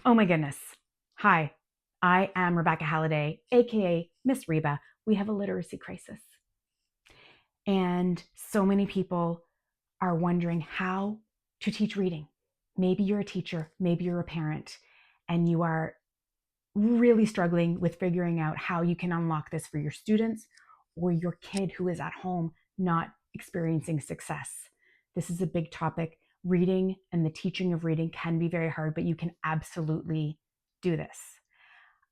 Oh my goodness. Hi, I am Rebecca Halliday, aka Miss Reba. We have a literacy crisis. And so many people are wondering how to teach reading. Maybe you're a teacher, maybe you're a parent, and you are really struggling with figuring out how you can unlock this for your students or your kid who is at home not experiencing success. This is a big topic. Reading and the teaching of reading can be very hard, but you can absolutely do this.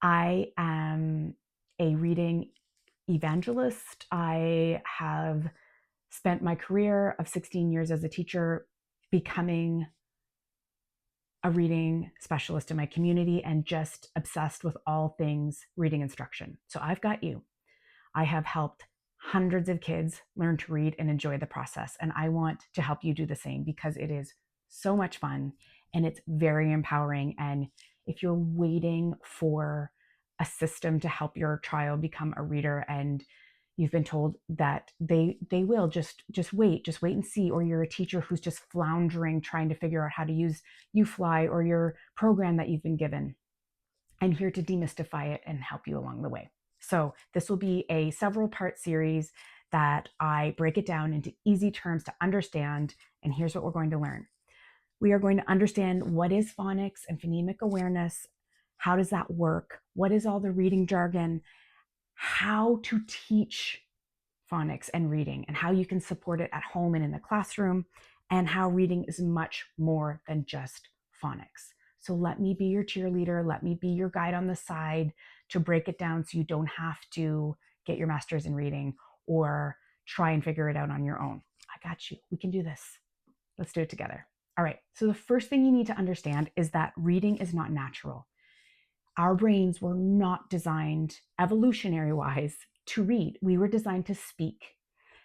I am a reading evangelist. I have spent my career of 16 years as a teacher becoming a reading specialist in my community and just obsessed with all things reading instruction. So I've got you. I have helped hundreds of kids learn to read and enjoy the process. And I want to help you do the same because it is so much fun and it's very empowering. And if you're waiting for a system to help your child become a reader and you've been told that they will just wait and see, or you're a teacher who's just floundering trying to figure out how to use UFLI or your program that you've been given, I'm here to demystify it and help you along the way. So this will be a several part series that I break it down into easy terms to understand. And here's what we're going to learn. We are going to understand what is phonics and phonemic awareness. How does that work? What is all the reading jargon? How to teach phonics and reading and how you can support it at home and in the classroom, and how reading is much more than just phonics. So let me be your cheerleader. Let me be your guide on the side to break it down so you don't have to get your master's in reading or try and figure it out on your own. I got you. We can do this. Let's do it together. All right. So the first thing you need to understand is that reading is not natural. Our brains were not designed evolutionary wise to read. We were designed to speak.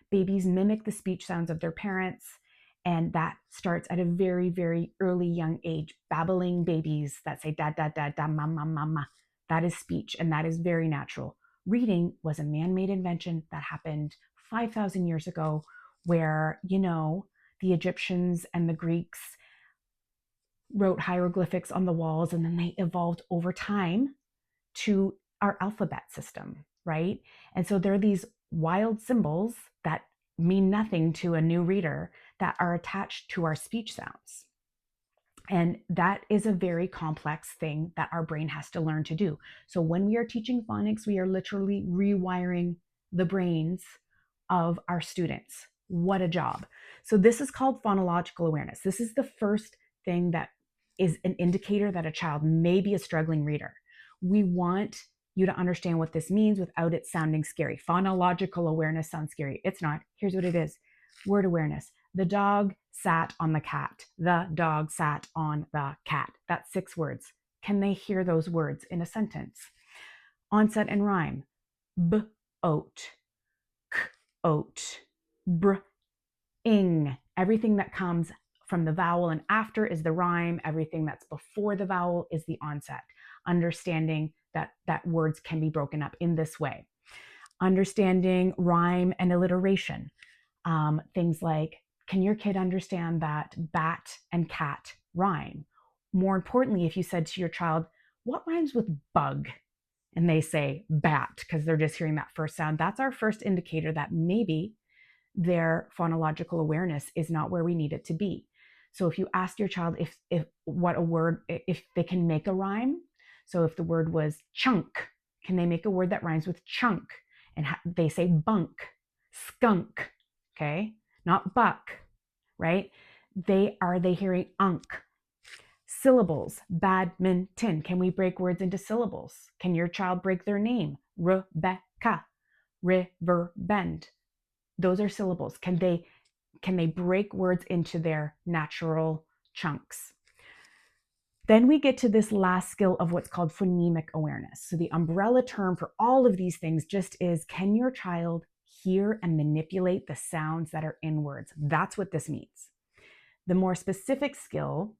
Babies mimic the speech sounds of their parents, and that starts at a very, very early young age. Babbling babies that say da, da, da, da, ma, ma, ma, ma. That is speech, and that is very natural. Reading was a man-made invention that happened 5,000 years ago where, the Egyptians and the Greeks wrote hieroglyphics on the walls, and then they evolved over time to our alphabet system, right? And so there are these wild symbols that mean nothing to a new reader that are attached to our speech sounds. And that is a very complex thing that our brain has to learn to do. So when we are teaching phonics, we are literally rewiring the brains of our students. What a job. So this is called phonological awareness. This is the first thing that is an indicator that a child may be a struggling reader. We want you to understand what this means without it sounding scary. Phonological awareness sounds scary. It's not. Here's what it is. Word awareness. The dog sat on the cat. The dog sat on the cat. That's 6 words. Can they hear those words in a sentence? Onset and rhyme. B-oat. K-oat. Br-ing. Everything that comes from the vowel and after is the rhyme. Everything that's before the vowel is the onset. Understanding that words can be broken up in this way. Understanding rhyme and alliteration. Things like, can your kid understand that bat and cat rhyme? More importantly, if you said to your child, what rhymes with bug? And they say bat because they're just hearing that first sound, that's our first indicator that maybe their phonological awareness is not where we need it to be. So if you ask your child if they can make a rhyme, so if the word was chunk, can they make a word that rhymes with chunk? And they say bunk, skunk, okay? Not buck, right? Are they hearing unk? Syllables, badminton. Can we break words into syllables? Can your child break their name? Rebecca, river bend. Those are syllables. Can they break words into their natural chunks? Then we get to this last skill of what's called phonemic awareness. So the umbrella term for all of these things just is, can your child hear and manipulate the sounds that are in words? That's what this means. The more specific skill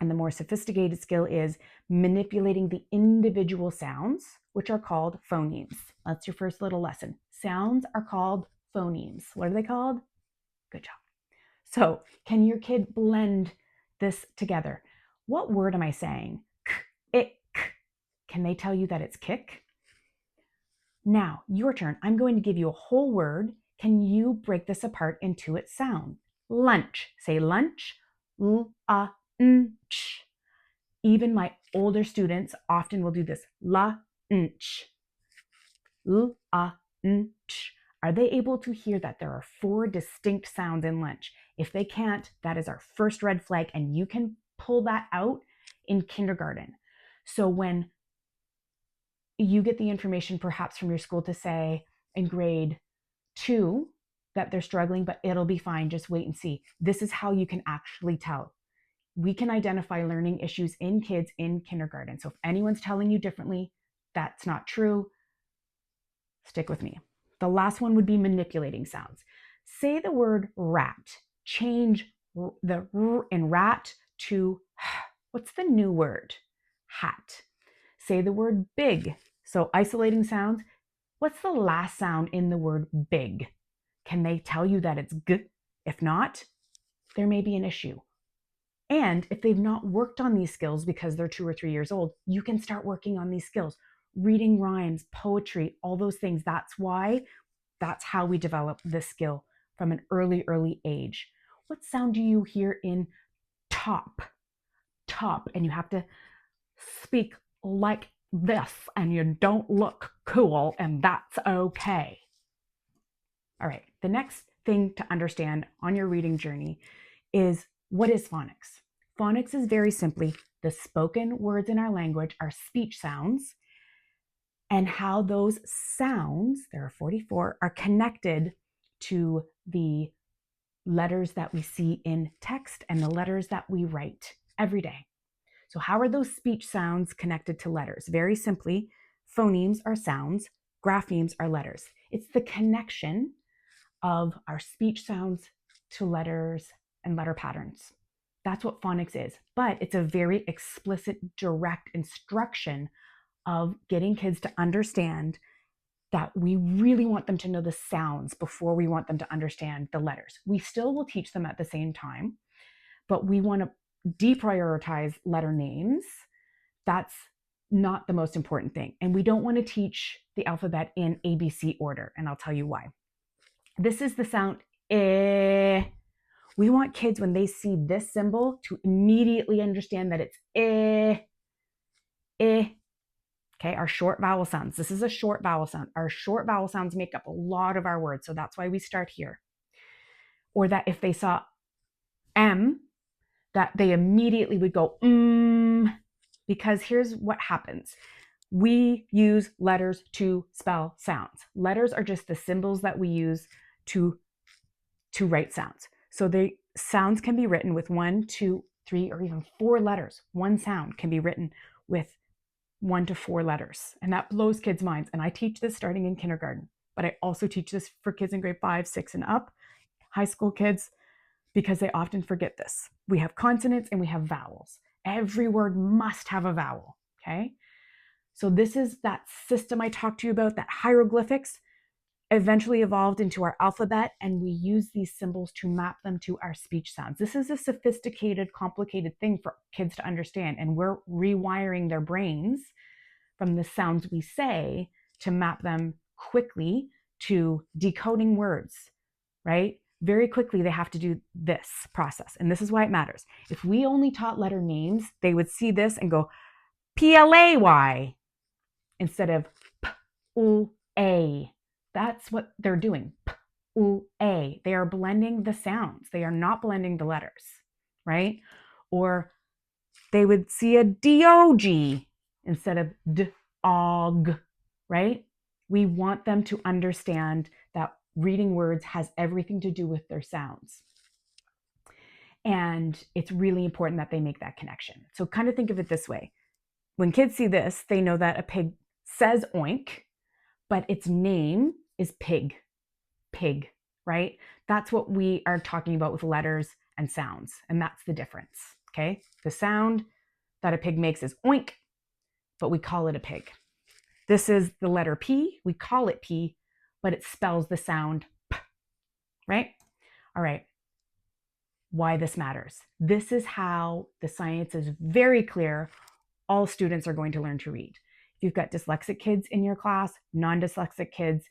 and the more sophisticated skill is manipulating the individual sounds, which are called phonemes. That's your first little lesson. Sounds are called phonemes. What are they called? Good job. So can your kid blend this together? What word am I saying? K, ick. Can they tell you that it's kick? Now, your turn. I'm going to give you a whole word. Can you break this apart into its sound? Lunch. Say lunch. L-a-n-ch. Even my older students often will do this. La-nch. L-a-n-ch. Are they able to hear that there are 4 distinct sounds in lunch? If they can't, that is our first red flag, and you can pull that out in kindergarten. So when you get the information perhaps from your school to say in grade 2 that they're struggling, but it'll be fine, just wait and see. This is how you can actually tell. We can identify learning issues in kids in kindergarten. So if anyone's telling you differently, that's not true. Stick with me. The last one would be manipulating sounds. Say the word rat. Change the r in rat to, what's the new word? Hat. Say the word big. So isolating sounds. What's the last sound in the word big? Can they tell you that it's g? If not, there may be an issue. And if they've not worked on these skills because they're 2 or 3 years old, you can start working on these skills. Reading rhymes, poetry, all those things. That's how we develop this skill from an early age. What sound do you hear in top? Top. And you have to speak like this, and you don't look cool, and that's okay. All right, the next thing to understand on your reading journey is, what is phonics? Phonics is very simply the spoken words in our language, our speech sounds, and how those sounds, there are 44, are connected to the letters that we see in text and the letters that we write every day. So how are those speech sounds connected to letters? Very simply, phonemes are sounds, graphemes are letters. It's the connection of our speech sounds to letters and letter patterns. That's what phonics is, but it's a very explicit, direct instruction of getting kids to understand that we really want them to know the sounds before we want them to understand the letters. We still will teach them at the same time, but we want to deprioritize letter names. That's not the most important thing. And we don't want to teach the alphabet in ABC order, and I'll tell you why. This is the sound eh. We want kids, when they see this symbol, to immediately understand that it's eh, eh. Okay, our short vowel sounds. This is a short vowel sound. Our short vowel sounds make up a lot of our words, so that's why we start here. Or that if they saw M, that they immediately would go because here's what happens. We use letters to spell sounds. Letters are just the symbols that we use to write sounds. So the sounds can be written with 1, 2, 3, or even 4 letters. One sound can be written with 1 to 4 letters. And that blows kids' minds. And I teach this starting in kindergarten, but I also teach this for kids in grade 5, 6, and up, high school kids, because they often forget this. We have consonants and we have vowels. Every word must have a vowel, okay? So this is that system I talked to you about, that hieroglyphics eventually evolved into our alphabet, and we use these symbols to map them to our speech sounds. This is a sophisticated, complicated thing for kids to understand, and we're rewiring their brains from the sounds we say to map them quickly to decoding words, right? Very quickly, they have to do this process, and this is why it matters. If we only taught letter names, they would see this and go P-L-A-Y instead of P-U-A. That's what they're doing. P-U-A. They are blending the sounds. They are not blending the letters, right? Or they would see a D-O-G instead of D-O-G, right? We want them to understand that reading words has everything to do with their sounds. And it's really important that they make that connection. So kind of think of it this way. When kids see this, they know that a pig says oink, but its name is pig, right? That's what we are talking about with letters and sounds, and that's the difference, okay? The sound that a pig makes is oink, but we call it a pig. This is the letter P, we call it P, but it spells the sound P, right? All right, why this matters. This is how the science is very clear all students are going to learn to read. If you've got dyslexic kids in your class, non-dyslexic kids,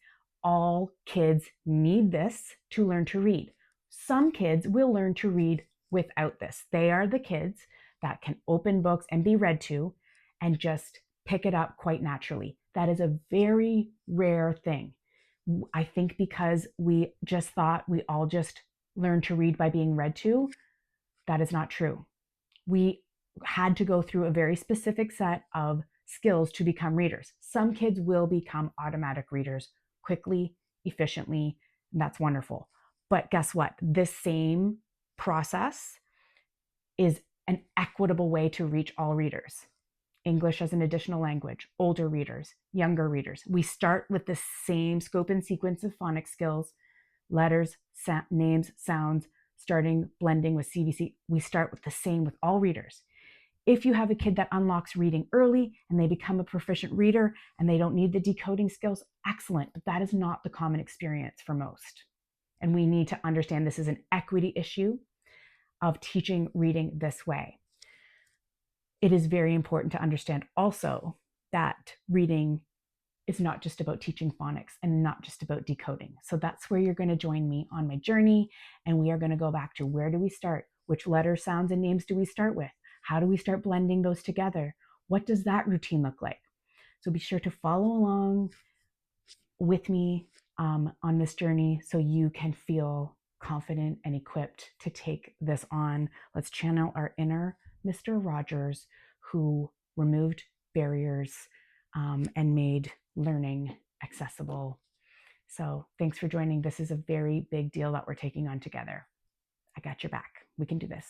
all kids need this to learn to read. Some kids will learn to read without this. They are the kids that can open books and be read to and just pick it up quite naturally. That is a very rare thing. I think because we just thought we all just learned to read by being read to, that is not true. We had to go through a very specific set of skills to become readers. Some kids will become automatic readers quickly, efficiently, and that's wonderful. But guess what? This same process is an equitable way to reach all readers. English as an additional language, older readers, younger readers. We start with the same scope and sequence of phonics skills, letters, names, sounds, starting blending with CVC. We start with the same with all readers. If you have a kid that unlocks reading early and they become a proficient reader and they don't need the decoding skills, excellent, but that is not the common experience for most. And we need to understand this is an equity issue of teaching reading this way. It is very important to understand also that reading is not just about teaching phonics and not just about decoding. So that's where you're going to join me on my journey. And we are going to go back to, where do we start? Which letters, sounds, and names do we start with? How do we start blending those together? What does that routine look like? So be sure to follow along with me on this journey so you can feel confident and equipped to take this on. Let's channel our inner Mr. Rogers, who removed barriers and made learning accessible. So thanks for joining. This is a very big deal that we're taking on together. I got your back. We can do this.